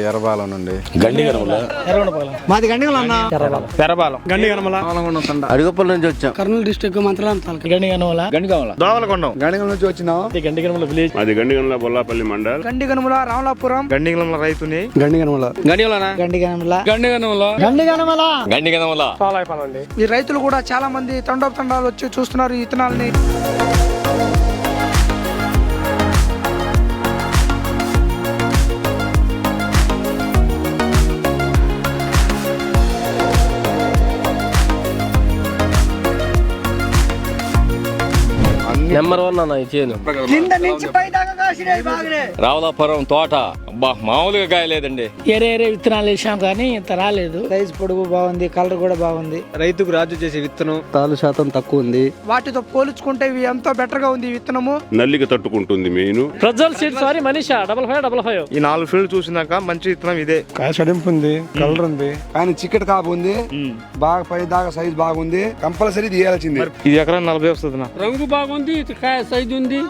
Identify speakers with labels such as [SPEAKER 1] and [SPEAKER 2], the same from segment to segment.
[SPEAKER 1] ఎర్రబాలం నుండి
[SPEAKER 2] మాది గండిగల అన్న
[SPEAKER 1] అడుగుపల్లి నుంచి వచ్చాం.
[SPEAKER 2] కర్నూలు డిస్ట్రిక్ట్ మంత్రాలయం
[SPEAKER 1] దోవలకొండం గండిగల నుంచి వచ్చినాం.
[SPEAKER 3] అది గండిగనల బొల్లాపల్లి మండల్,
[SPEAKER 2] గండిగనముల రామలాపురం,
[SPEAKER 1] గండిగల రైతుని
[SPEAKER 2] గండిగనముల ఈ రైతులు కూడా చాలా మంది తండాలు వచ్చి చూస్తున్నారు ఈ విత్తనాలని.
[SPEAKER 4] నెంబర్ 1 అన్న ఈ చేను.
[SPEAKER 2] కింద నుంచి పై దాకా కాసినాయి బాగానే.
[SPEAKER 4] రావులాపురం తోట మామూలుగా కాయలేదండి.
[SPEAKER 5] ఏరే విత్తనాలు వేసాం కానీ ఇంత రాలేదు.
[SPEAKER 2] సైజ్ పొడుగు బాగుంది, కలర్ కూడా బాగుంది.
[SPEAKER 1] రైతుకు రాజు చేసే విత్తనం తాలు శాతం తక్కువ ఉంది.
[SPEAKER 2] వాటితో పోల్చుకుంటే ఇవి ఎంతో బెటర్ గా ఉంది ఈ విత్తనము.
[SPEAKER 3] నల్లికి తట్టుకుంటుంది మెయిన్.
[SPEAKER 4] ప్రజ్వల్ సీడ్స్ వారి మనీషా 5555.
[SPEAKER 1] ఈ 4 ఫీల్డ్ చూసినాక మంచి విత్తనం ఇదే.
[SPEAKER 6] కాయ సడింపు ఉంది, కలర్ ఉంది,
[SPEAKER 1] కానీ చికెట్ కాపు ఉంది, బాగా పై దాకా సైజ్ బాగుంది. కంపల్సరీ తీయాల్సింది.
[SPEAKER 6] ఇది ఎకరా 40 వస్తుంది.
[SPEAKER 4] రంగు బాగుంది, కాయ సైజ్ ఉంది.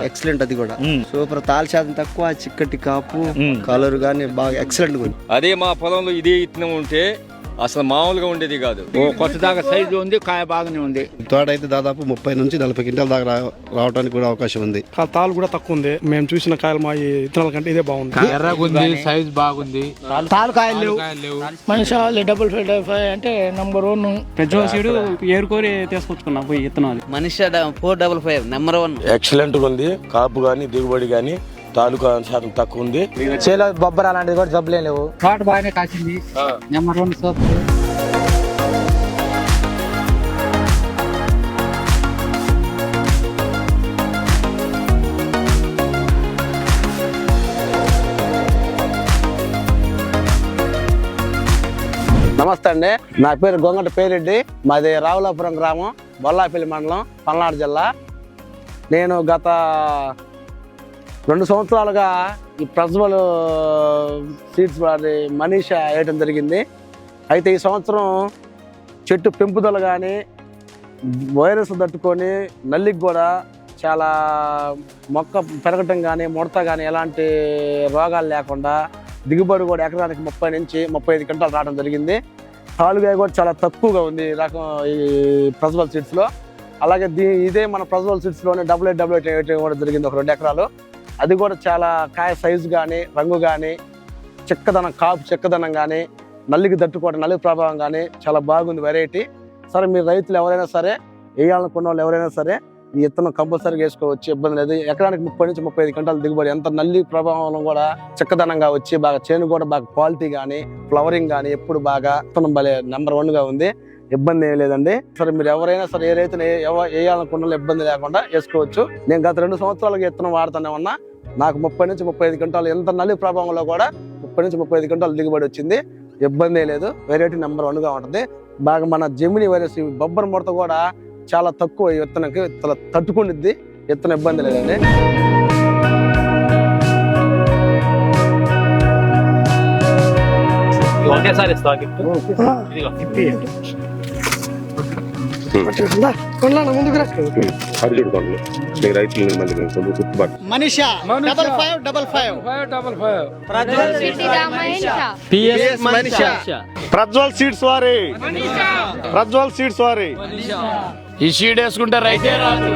[SPEAKER 7] ఎక్సలెంట్ అది కూడా సూపర్. తాల్ శాతం తక్కువ, చిక్కటి కాపు, కలర్ గానీ బాగా ఎక్సలెంట్ ఉంది.
[SPEAKER 4] అదే మా పొలంలో ఇదే ఇత్తనం ఉంటే అసలు మామూలుగా ఉండేది కాదు. కొత్త దాకా సైజు ఉంది, కాయ బాగానే ఉంది.
[SPEAKER 7] తోట అయితే దాదాపు 30 నుంచి 40 క్వింటాల దాకా రావడానికి కూడా అవకాశం ఉంది.
[SPEAKER 6] తాలు కూడా తక్కువ ఉంది. మేము చూసిన కాయలు మా ఇత్తనాల కంటే ఇదే బాగుంది.
[SPEAKER 4] ఎర్రగుంది, సైజ్ బాగుంది.
[SPEAKER 2] తాలు కాయలు లేవు.
[SPEAKER 5] మనిషి 5555 అంటే నంబర్ 1.
[SPEAKER 8] ప్రజ్వల్ సీడ్ ఏరుకోరి తీసుకొచ్చుకున్నా పోయి ఇత్తనాలు.
[SPEAKER 7] మనిషి 455 నెంబర్ 1.
[SPEAKER 9] ఎక్సలెంట్ గా ఉంది. కాపు గాని దిగుబడి గాని తాలూకా శాతం తక్కువ ఉంది.
[SPEAKER 2] చేలో బొబ్బర అలాంటిది కూడా జబ్బులే లేవు.
[SPEAKER 8] తోట బాగానే కాసింది. Number 1 super.
[SPEAKER 7] నమస్తే అండి, నా పేరు గొంగట పేరెడ్డి. మాది రావులాపురం గ్రామం, బొల్లాపల్లి మండలం, పల్నాడు జిల్లా. నేను గత 2 సంవత్సరాలుగా ఈ ప్రజ్వల్ సీడ్స్ వారి మనీషా వేయటం జరిగింది. అయితే ఈ సంవత్సరం చెట్టు పెంపుదల కానీ వైరస్ తట్టుకొని నల్లికి కూడా చాలా మొక్క పెరగటం కానీ ముడత కానీ ఎలాంటి రోగాలు లేకుండా దిగుబడి కూడా ఎకరానికి 30 నుంచి 35 క్వింటాలు రావడం జరిగింది. తాలుగాయ కూడా చాలా తక్కువగా ఉంది ఈ రకం ఈ ప్రజ్వల్ సీడ్స్లో. అలాగే ఇదే మన ప్రజ్వల్ సీడ్స్లోనే 8888 వేయటం కూడా జరిగింది ఒక 2 ఎకరాలు. అది కూడా చాలా కాయ సైజు కానీ రంగు కానీ చెక్కదనం, కాపు చెక్కదనం కానీ నల్లికి తట్టుకోవడం, నల్లి ప్రభావం కానీ చాలా బాగుంది వెరైటీ. సరే మీరు రైతులు ఎవరైనా సరే, వేయాలనుకున్న వాళ్ళు ఎవరైనా సరే ఈ విత్తనం కంపల్సరీగా వేసుకోవచ్చు, ఇబ్బంది లేదు. ఎకరానికి 30 నుంచి 35 క్వింటాల దిగుబడి. ఎంత నల్లి ప్రభావం కూడా చెక్కదనంగా వచ్చి బాగా చేను కూడా బాగా క్వాలిటీ కానీ ఫ్లవరింగ్ కానీ ఎప్పుడు బాగా విత్తనం భలే నెంబర్ 1గా ఉంది. ఇబ్బంది ఏం లేదండి. సరే మీరు ఎవరైనా సరే ఏ రైతులు వేయాలనుకున్న ఇబ్బంది లేకుండా వేసుకోవచ్చు. నేను గత 2 సంవత్సరాలుగా విత్తనం వాడుతూనే ఉన్నా. నాకు 30 నుంచి 35 క్వింటాలు, ఎంత నల్లి ప్రభావంలో కూడా 30 నుంచి 35 క్వింటాలు దిగుబడి వచ్చింది. ఇబ్బంది లేదు. వెరైటీ నెంబర్ 1గా ఉంటుంది. బాగా మన జెమిని వైరస్ బొబ్బర్ ముడత కూడా చాలా తక్కువ ఈ విత్తనానికి తట్టుకుండిద్ది. విత్తనం ఇబ్బంది లేదండి.
[SPEAKER 4] ఒకేసారి
[SPEAKER 2] మనీషా 5555.
[SPEAKER 1] ప్రజ్వల్ సీడ్స్ వారి
[SPEAKER 4] ఈ సీడ్ వేసుకుంటే రైతే రాదు.